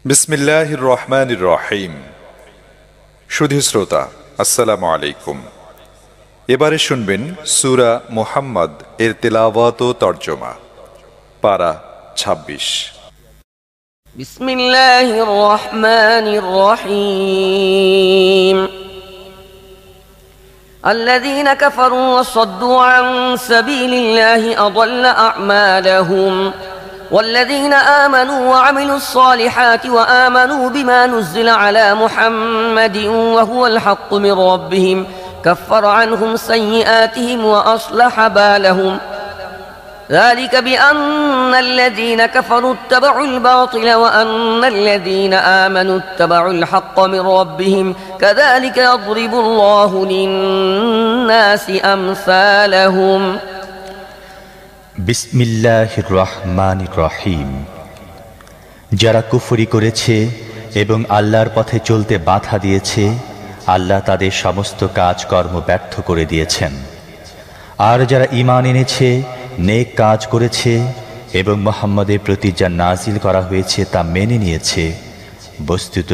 বিসমিল্লাহির রহমানির রহিম। সুধী শ্রোতা, আসসালামু আলাইকুম। এবারে শুনবেন সূরা মুহাম্মদ এর তেলাওয়াত ও তরজমা, পারা ২৬। বিসমিল্লাহির রহমানির রহিম। الذين كفروا وصدوا عن سبيل الله أضل أعمالهم والذين آمنوا وعملوا الصالحات وآمنوا بما نزل على محمد وهو الحق من ربهم كفر عنهم سيئاتهم وأصلح بالهم ذلك بأن الذين كفروا اتبعوا الباطل وأن الذين آمنوا اتبعوا الحق من ربهم كذلك يضرب الله للناس أمثالهم বিসমিল্লাহির রহমানির রহিম। যারা কুফরি করেছে এবং আল্লাহর পথে চলতে বাধা দিয়েছে, আল্লাহ তাদের সমস্ত কাজকর্ম ব্যর্থ করে দিয়েছেন। আর যারা ঈমান এনেছে, নেক কাজ করেছে এবং মুহাম্মদের প্রতি যা নাজিল করা হয়েছে তা মেনে নিয়েছে, বস্তুত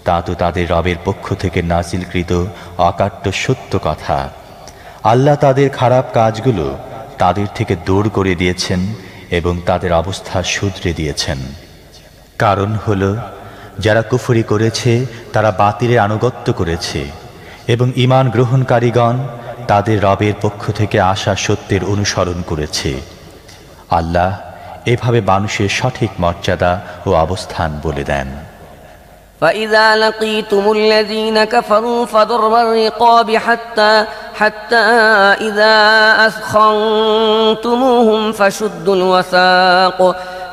তা তো তাদের রবের পক্ষ থেকে নাজিলকৃত অকাট্য সত্য কথা। আল্লাহ তাদের খারাপ কাজগুলো তাদের থেকে দূর করে দিয়েছেন এবং তাদের অবস্থা শুধরে দিয়েছেন। কারণ হলো, যারা কুফরি করেছে তারা বাতিলের আনুগত্য করেছে এবং ঈমান গ্রহণকারীগণ তাদের রবের পক্ষ থেকে আসা সত্যের অনুসরণ করেছে। আল্লাহ এভাবে মানুষের সঠিক মর্যাদা ও অবস্থান বলে দেন। فإذا لقيتم الذين كفروا فضرب الرقاب حتى إذا أثخنتموهم فشدوا الوثاق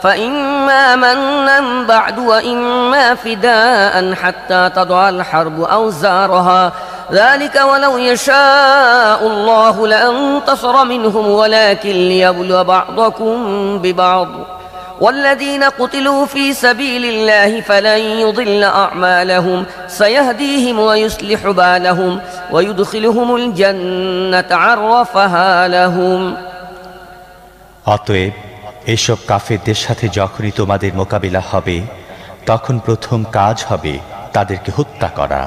فإما منا بعد وإما فداء حتى تضع الحرب أوزارها ذلك ولو يشاء الله لانتصر منهم ولكن ليبلو بعضكم ببعض والذين قتلوا في سبيل الله فلن يضل أعمالهم سيهديهم ويصلح بالهم ويدخلهم الجنة عرفها لهم। অতএব এসব কাফেরদের সাথে যখনই তোমাদের মোকাবিলা হবে, তখন প্রথম কাজ হবে তাদেরকে হত্যা করা।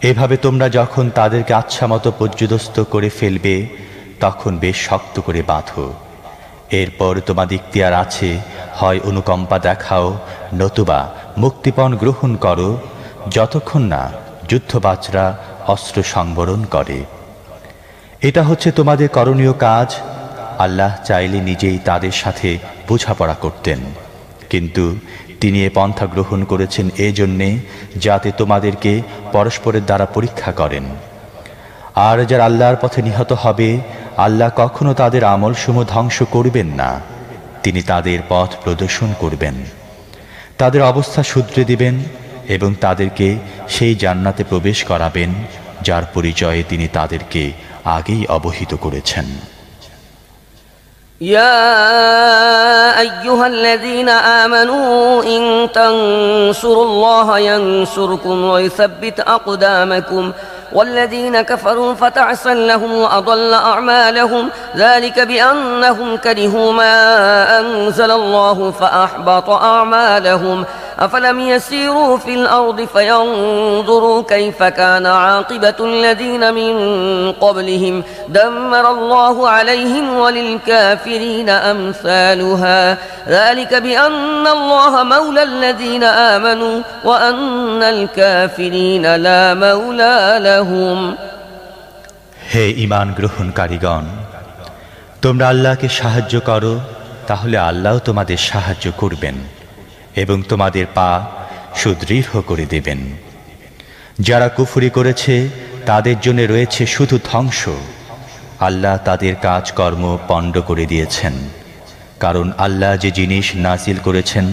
এভাবে তোমরা যখন তাদেরকে আচ্ছামতো পর্যুদস্ত করে ফেলবে, তখন বেশ শক্ত করে বাঁধো। এরপর তোমাদের ইখতিয়ার আছে, হয় অনুকম্পা দেখাও নতুবা মুক্তিপণ গ্রহণ করো, যতক্ষণ না যুদ্ধবাজরা অস্ত্র সংবরণ করে। এটা হচ্ছে তোমাদের করণীয় কাজ। আল্লাহ চাইলে নিজেই তাদের সাথে বোঝাপড়া করতেন, কিন্তু তিনি এ পন্থা গ্রহণ করেছেন এজন্যে যাতে তোমাদেরকে পরস্পরের দ্বারা পরীক্ষা করেন। আর যারা আল্লাহর পথে নিহত হবে, আল্লাহ কখনো তাদের আমলসমূহ ধ্বংস করবেন না। তিনি তাদের পথ প্রদর্শন করবেন, তাদের অবস্থা শুধরে দিবেন এবং তাদেরকে সেই জান্নাতে প্রবেশ করাবেন যার পরিচয়ে তিনি তাদেরকে আগেই অবহিত করেছেন। يا أيها الذين آمنوا إن تنصروا الله ينصركم ويثبت أقدامكم والذين كفروا فتعسا لهم وأضل أعمالهم ذلك بأنهم كرهوا ما أنزل الله فأحبط أعمالهم أفلم يسيروا في الأرض فينظروا كيف كان عاقبة الذين من قبلهم دمر الله عليهم وللكافرين أمثالها ذلك بأن الله مولى الذين آمنوا وأن الكافرين لا مولى لهم। হে ঈমান গ্রহণকারীগণ, তোমরা আল্লাহকে সাহায্য করো, তাহলে আল্লাহ তোমাদের সাহায্য করবেন এবং তোমাদের পা সুদৃঢ় করে দেবেন। যারা কুফরি করেছে তাদের জন্য রয়েছে শুধু ধ্বংস। আল্লাহ তাদের কাজকর্ম পণ্ড করে দিয়েছেন, কারণ আল্লাহ যে জিনিস নাজিল করেছেন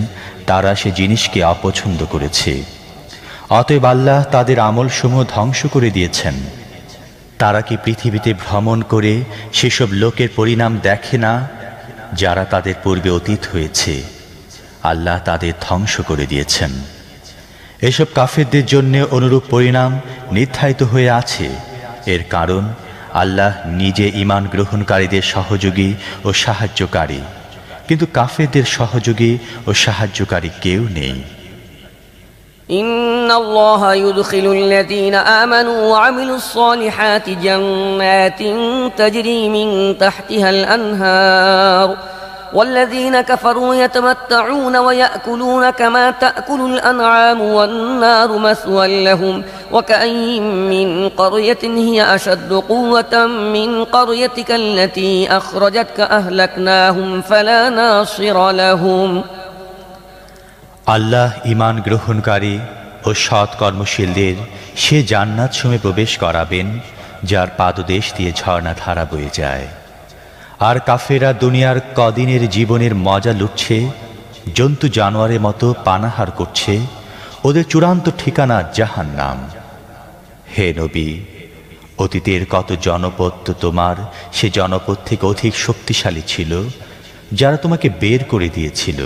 তারা সে জিনিসকে অপছন্দ করেছে। অতএব আল্লাহ তাদের আমলসমূহ ধ্বংস করে দিয়েছেন। তারা কি পৃথিবীতে ভ্রমণ করে সেসব লোকের পরিণাম দেখে না যারা তাদের পূর্বে অতীত হয়েছে? আল্লাহ তাদের ধ্বংস করে দিয়েছেন। এসব কাফেরদের জন্য অনুরূপ পরিণাম নির্ধারিত হয়ে আছে। এর কারণ আল্লাহ নিজে ঈমান গ্রহণকারীদের সহযোগী ও সাহায্যকারী, কিন্তু কাফেরদের সহযোগী ও সাহায্যকারী কেউ নেই। إن الله يدخل الذين آمنوا وعملوا الصالحات جنات تجري من تحتها الأنهار والذين كفروا يتمتعون ويأكلون كما تأكل الأنعام والنار مثوى لهم وكأي من قرية هي أشد قوة من قريتك التي أخرجتك أهلكناهم فلا ناصر لهم আল্লাহ ঈমান গ্রহণকারী ও সৎ কর্মশীলদের সে জান্নাত সমে প্রবেশ করাবেন যার পাদদেশ দিয়ে ঝর্ণাধারা বয়ে যায়। আর কাফেরা দুনিয়ার কদিনের জীবনের মজা লুটছে, জন্তু জানোয়ারের মতো পানাহার করছে, ওদের চূড়ান্ত ঠিকানা জাহান্নাম। হে নবী, অতীতের কত জনপদ তো তোমার সে জনপদ থেকে অধিক শক্তিশালী ছিল, যারা তোমাকে বের করে দিয়েছিল।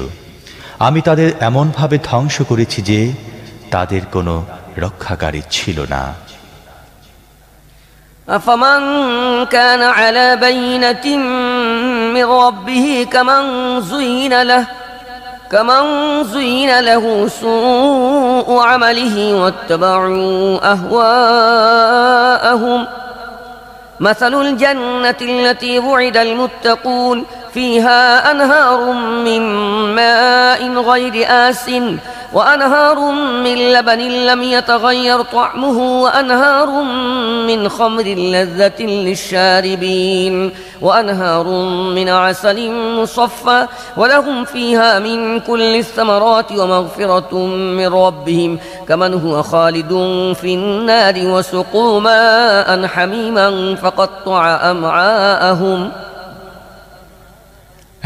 আমি তাদের এমনভাবে ধ্বংস করেছি যে তাদের কোনো রক্ষাকারী ছিল না। أفمن كان على بينة من ربه كمن زين له سوء عمله واتبعوا أهواءهم مثل الجنة التي وعد المتقون فيها أنهار من ماء غير آسن وأنهار من لبن لم يتغير طعمه وأنهار من خمر لذة للشاربين وأنهار من عسل مصفى ولهم فيها من كل الثمرات ومغفرة من ربهم كمن هو خالد في النار وسقوا ماء حميما فقطع أمعاءهم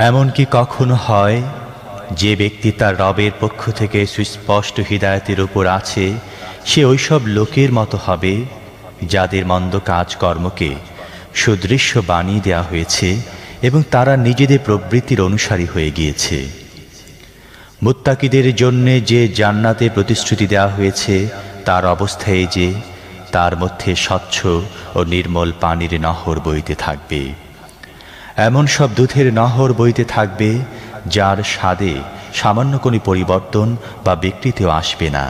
এমন কি কখনো হয় যে ব্যক্তি তার রবের পক্ষ থেকে সুস্পষ্ট হিদায়াতের উপর আছে, সে ওইসব লোকের মতো হবে যাদের মন্দ কাজকর্মকে সুদৃশ্য বানিয়ে দেওয়া হয়েছে এবং তারা নিজেদের প্রবৃত্তির অনুসারী হয়ে গিয়েছে। মুত্তাকিদের জন্য যে জান্নাতের প্রতিশ্রুতি দেওয়া হয়েছে তার অবস্থা এই যে তার মধ্যে স্বচ্ছ ও নির্মল পানির নহর বইতে থাকবে। এমন সব দুধের নহর বইতে থাকবে যার স্বাদে সামান্য কোনো পরিবর্তন বা বিকৃতিও আসবে না।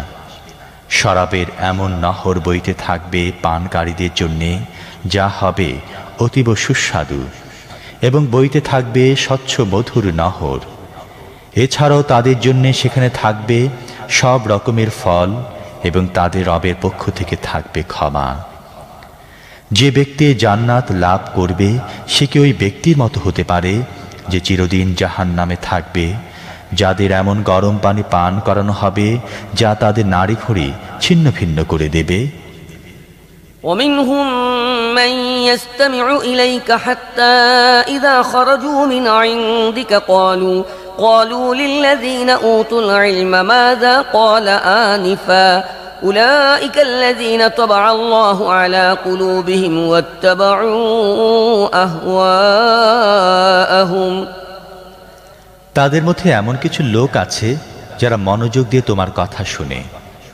শরাবের এমন নহর বইতে থাকবে পানকারীদের জন্যে, যা হবে অতীব সুস্বাদু, এবং বইতে থাকবে স্বচ্ছ মধুর নহর। এছাড়াও তাদের জন্যে সেখানে থাকবে সব রকমের ফল এবং তাদের রবের পক্ষ থেকে থাকবে ক্ষমা। যে ব্যক্তি জান্নাত লাভ করবে সে কি ওই ব্যক্তির মতো হতে পারে যে চিরদিন জাহান্নামে থাকবে, যাদের এমন গরম পানি পান করানো হবে যা তাদের নাড়ি ভুঁড়ি ছিন্ন ভিন্ন করে দেবে। ومنهم من يستمع إليك حتى إذا خرجوا من عندك قالوا للذين أوتوا العلم ماذا قال آنفا أولئك الذين طبع الله على قلوبهم واتبعوا أهواءهم তাদের মধ্যে এমন কিছু লোক আছে যারা মনোযোগ দিয়ে তোমার কথা শুনে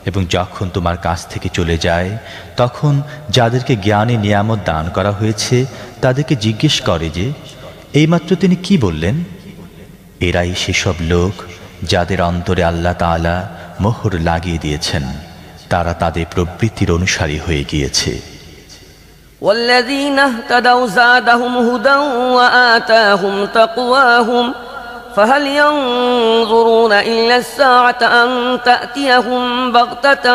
এবং যখন তোমার কাছ থেকে চলে যায় তখন যাদেরকে জ্ঞানী নিয়ামত দান করা হয়েছে তাদেরকে জিজ্ঞেস করে যে এইমাত্র তিনি কি বললেন। এরাই সেসব লোক যাদের অন্তরে আল্লাহ তাআলা মোহর লাগিয়ে দিয়েছেন, তারা তাদের প্রবৃত্তির অনুসারী হয়ে গিয়েছে। والذين اهتدوا زادهم هدى وآتاهم تقواهم فهل ينظرون إلا الساعة أن تأتيهم بغتة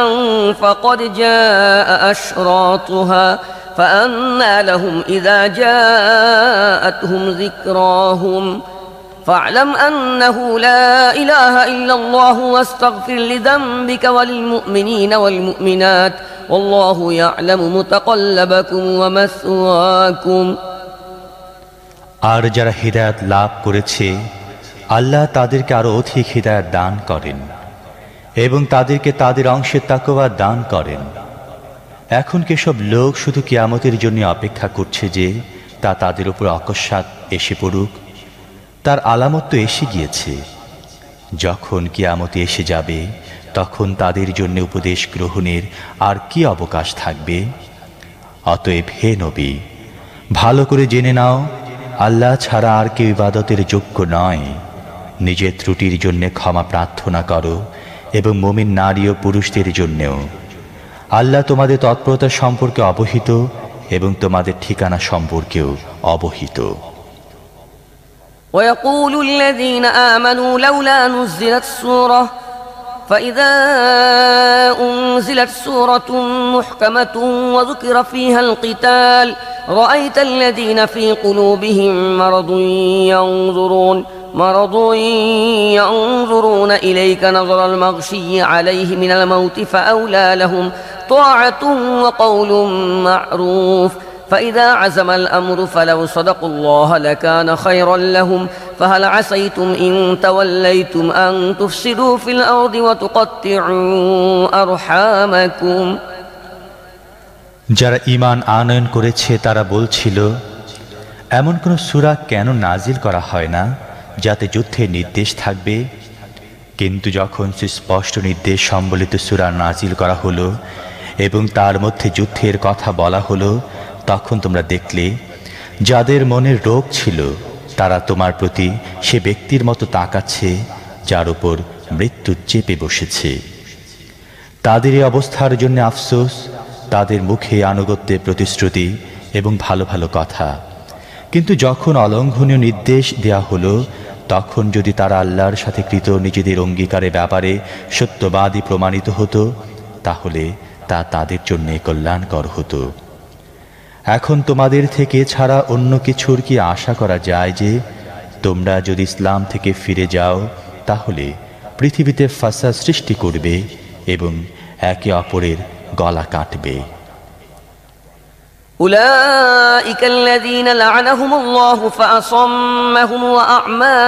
فقد جاء أشراطها فأنى لهم إذا جاءتهم ذكراهم فاعلم أنه لا إله إلا الله واستغفر لذنبك وللمؤمنين والمؤمنات والله يعلم متقلبكم ومثواكم আর যারা হিদায়াত লাভ করেছে আল্লাহ তাদেরকে আরো অধিক হিদায়াত দান করেন এবং তাদেরকে তাদের অংশে তাকওয়া দান করেন। এখন কেসব লোক শুধু কিয়ামতের জন্য অপেক্ষা করছে যে তা তাদের উপর অকস্মাৎ এসে পড়ুক। তার আলামত তো এসে গিয়েছে। যখন কিয়ামতে এসে যাবে তখন তাদের জন্য উপদেশ গ্রহণের আর কি অবকাশ থাকবে। অতএব হে নবী, ভালো করে জেনে নাও আল্লাহ ছাড়া আর কেউ ইবাদতের যোগ্য নয়। নিজের ত্রুটির জন্য ক্ষমা প্রার্থনা করো এবং মুমিন নারী ও পুরুষদের জন্যেও। আল্লাহ তোমাদের তৎপরতা সম্পর্কে অবহিত এবং তোমাদের ঠিকানা সম্পর্কেও অবহিত। ويقول الذين آمنوا لولا نزلت سورة فإذا أنزلت سورة محكمة وذكر فيها القتال رأيت الذين في قلوبهم مرض ينظرون إليك نظر المغشي عليه من الموت فأولى لهم طاعة وقول معروف فإذا عزم الأمر فلو صدقوا الله لكان خيرا لهم فهل عسيتم إن توليتم أن تفسدوا في الأرض وتقطعوا أرحامكم। যারা ঈমান আনয়ন করেছে তারা বলছিল, এমন কোন সূরা কেন নাজিল করা হয় না যাতে যুদ্ধের নির্দেশ থাকবে? কিন্তু যখন সুস্পষ্ট নির্দেশ সম্বলিত সূরা নাজিল করা হলো এবং তার মধ্যে যুদ্ধের কথা বলা হলো, তখন তোমরা দেখলে যাদের মনের রোগ ছিল তারা তোমার প্রতি সে ব্যক্তির মতো তাকাচ্ছে যার উপর মৃত্যু চেপে বসেছে। তাদের এই অবস্থার জন্য আফসোস, তাদের মুখে আনুগত্যের প্রতিশ্রুতি এবং ভালো ভালো কথা। কিন্তু যখন অলঙ্ঘনীয় নির্দেশ দেয়া হলো, তখন যদি তারা আল্লাহর সাথে কৃত নিজেদের অঙ্গীকারের ব্যাপারে সত্যবাদী প্রমাণিত হতো, তাহলে তা তাদের জন্য কল্যাণকর হতো। এখন তোমাদের থেকে ছাড়া অন্য কিছুর কি আশা করা যায় যে তোমরা যদি ইসলাম থেকে ফিরে যাও তাহলে পৃথিবীতে ফাসাদ সৃষ্টি করবে এবং একে অপরের গলা কাটবে? أولئك الذين لعنهم الله فأصمهم وأعمى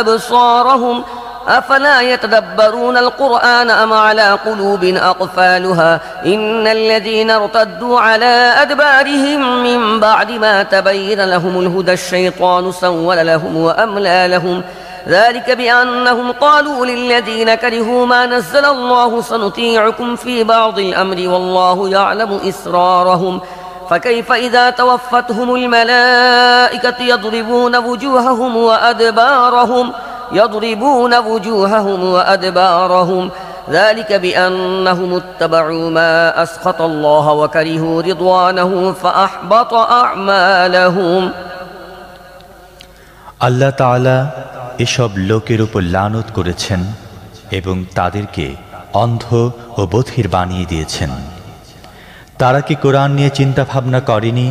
أبصارهم أفلا يتدبرون القرآن أم على قلوب أقفالها إن الذين ارتدوا على أدبارهم من بعد ما تبين لهم الهدى الشيطان سول لهم وأملى لهم ذلك بأنهم قالوا للذين كرهوا ما نزل الله سنطيعكم في بعض الأمر والله يعلم إسرارهم فكيف إذا توفتهم الملائكة يضربون وجوههم وأدبارهم ذلك بأنهم اتبعوا ما أسخط الله وكرهوا رضوانه فأحبط أعمالهم। আল্লাহ তাআলা এসব লোকের উপর লানত করেছেন এবং তাদেরকে অন্ধ ও বধির বানিয়ে দিয়েছেন। তারা কি কোরআন নিয়ে চিন্তা ভাবনা করেনি,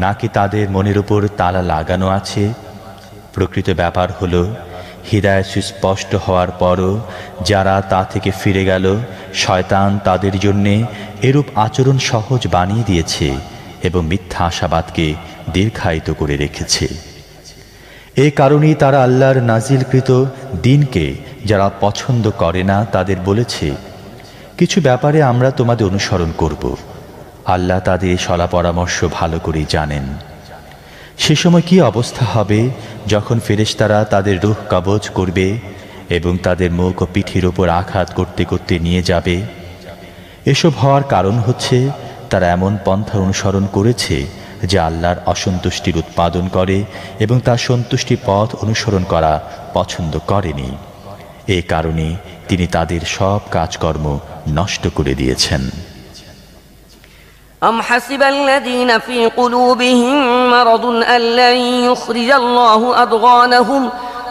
নাকি তাদের মনের উপর তালা লাগানো আছে? প্রকৃত ব্যাপার হলো, হিদায়াত সুস্পষ্ট হওয়ার পরও যারা তা থেকে ফিরে গেল, শয়তান তাদের জন্যে এরূপ আচরণ সহজ বানিয়ে দিয়েছে এবং মিথ্যা আশাবাদকে দীর্ঘায়িত করে রেখেছে। এ কারণেই তারা আল্লাহর নাজিলকৃত দ্বীনকে যারা পছন্দ করে না তাদের বলেছে, কিছু ব্যাপারে আমরা তোমাদের অনুসরণ করব। আল্লাহ তাদের সলা পরামর্শ ভালো করেই জানেন। সে সময় কি অবস্থা হবে যখন ফেরেশতারা তাদের রূহ কবজ করবে এবং তাদের মুখ ও পিঠের উপর আঘাত করতে করতে নিয়ে যাবে? এসব হওয়ার কারণ হচ্ছে তারা এমন পন্থা অনুসরণ করেছে যা আল্লাহর অসন্তুষ্টির উৎপাদন করে এবং তার সন্তুষ্টি পথ অনুসরণ করা পছন্দ করেনি। এ কারণে তিনি তাদের সব কাজকর্ম নষ্ট করে দিয়েছেন। أم حسب الذين في قلوبهم مرض أن لن يخرج الله أضغانهم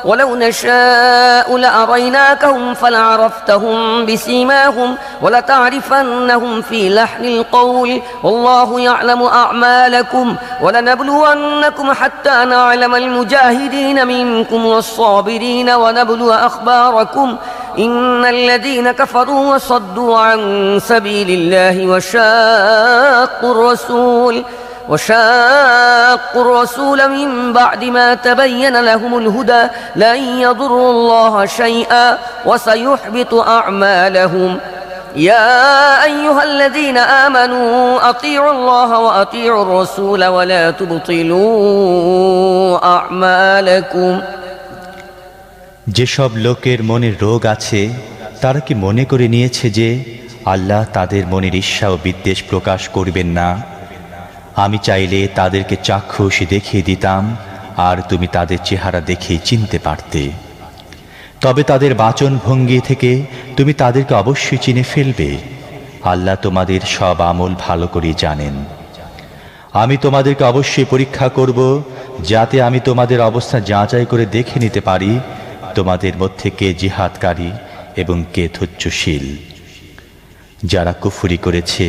ولو نشاء لأريناكهم فلعرفتهم بسيماهم ولتعرفنهم في لحن القول والله يعلم أعمالكم ولنبلونكم حتى نعلم المجاهدين منكم والصابرين ونبلو أخباركم إن الذين كفروا وصدوا عن سبيل الله وشاقوا الرسول من بعد ما تبين لهم الهدى لن يضروا الله شيئا وسيحبط أعمالهم يا أيها الذين آمنوا أطيعوا الله وأطيعوا الرسول ولا تبطلوا أعمالكم। যেসব লোকের মনের রোগ আছে তারা কি মনে করে নিয়েছে যে আল্লাহ তাদের মনের ঈর্ষা ও বিদ্বেষ প্রকাশ করবেন না? আমি চাইলে তাদেরকে চাক্ষুষ দেখিয়ে দিতাম আর তুমি তাদের চেহারা দেখেই চিনতে পারতে। তবে তাদের বাচন ভঙ্গি থেকে তুমি তাদেরকে অবশ্যই চিনে ফেলবে। আল্লাহ তোমাদের সব আমল ভালো করে জানেন। আমি তোমাদেরকে অবশ্যই পরীক্ষা করব, যাতে আমি তোমাদের অবস্থা যাচাই করে দেখে নিতে পারি তোমাদের মধ্যে কে জিহাদকারী এবং কে ধৈর্যশীল। যারা কুফরি করেছে,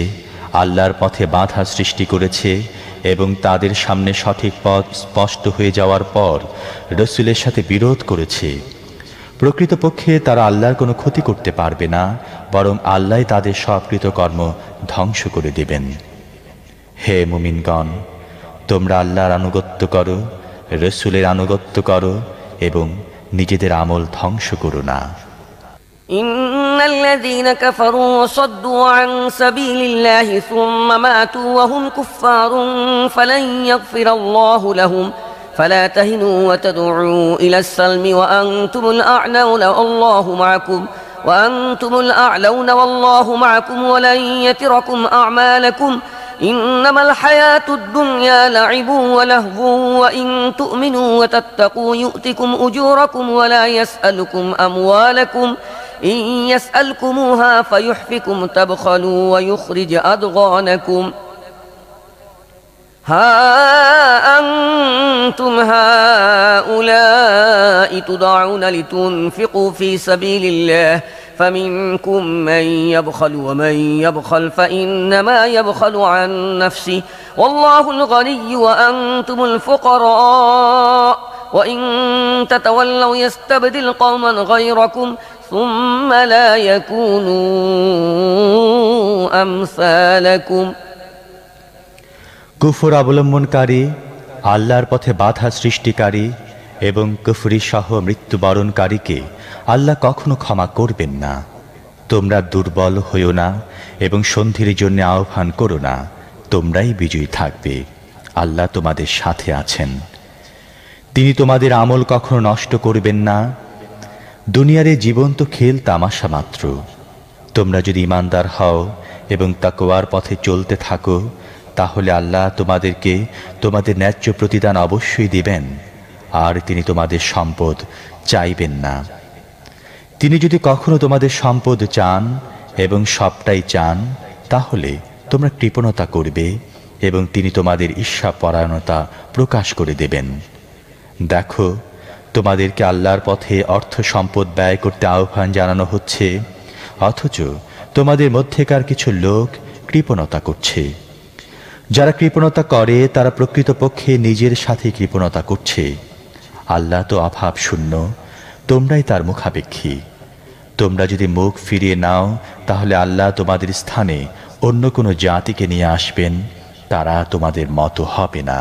আল্লাহর পথে বাধা সৃষ্টি করেছে এবং তাদের সামনে সঠিক পথ স্পষ্ট হয়ে যাওয়ার পর রসুলের সাথে বিরোধ করেছে, প্রকৃতপক্ষে তারা আল্লাহর কোনো ক্ষতি করতে পারবে না, বরং আল্লাহ তাদের সব কৃতকর্ম ধ্বংস করে দেবেন। হে মুমিনগণ, তোমরা আল্লাহর আনুগত্য করো, রসুলের আনুগত্য করো এবং নিজেদের আমল ধ্বংস করো না। إن الذين كفروا وصدوا عن سبيل الله ثم ماتوا وهم كفار فلن يغفر الله لهم فلا تهنوا وتدعوا إلى السلم وأنتم الأعلون والله معكم ولن يتركم أعمالكم إنما الحياة الدنيا لعب ولهو وإن تؤمنوا وتتقوا يؤتكم أجوركم ولا يسألكم أموالكم إن يسألكموها فيحفكم تبخلوا ويخرج أضغانكم ها أنتم هؤلاء تدعون لتنفقوا في سبيل الله فمنكم من يبخل ومن يبخل فإنما يبخل عن نفسه والله الغني وأنتم الفقراء وإن تتولوا يستبدل قوما غيركم ثم لا يكونوا أمثالكم। কুফর অবলম্বনকারী, আল্লাহর পথে বাধা সৃষ্টিকারী এবং কুফরি সহ মৃত্যুবরণকারীকে আল্লাহ কখনো ক্ষমা করবেন না। তোমরা দুর্বল হইও না এবং সন্ধির জন্য আহ্বান করো না, তোমরাই বিজয়ী থাকবে। আল্লাহ তোমাদের সাথে আছেন। তিনি তোমাদের আমল কখনো নষ্ট করবেন না। দুনিয়ার এই জীবন তো খেল তামাশা মাত্র। তোমরা যদি ঈমানদার হও এবং তাকওয়ার পথে চলতে থাকো, তাহলে আল্লাহ তোমাদেরকে তোমাদের ন্যায্য প্রতিদান অবশ্যই দিবেন, আর তিনি তোমাদের সম্পদ চাইবেন না। তিনি যদি কখনো তোমাদের সম্পদ চান এবং সবটাই চান, তাহলে তোমরা কৃপণতা করবে এবং তিনি তোমাদের ঈর্ষাপরায়ণতা প্রকাশ করে দেবেন। দেখো, তোমাদেরকে আল্লাহর পথে অর্থ সম্পদ ব্যয় করতে আহ্বান জানানো হচ্ছে, অথচ তোমাদের মধ্যেকার কিছু লোক কৃপণতা করছে। যারা কৃপণতা করে তারা প্রকৃতপক্ষে নিজের সাথে কৃপণতা করছে। আল্লাহ তো অভাব শূন্য, তোমরাই তার মুখাপেক্ষী। তোমরা যদি মুখ ফিরিয়ে নাও, তাহলে আল্লাহ তোমাদের স্থানে অন্য কোনো জাতিকে নিয়ে আসবেন, তারা তোমাদের মতো হবে না।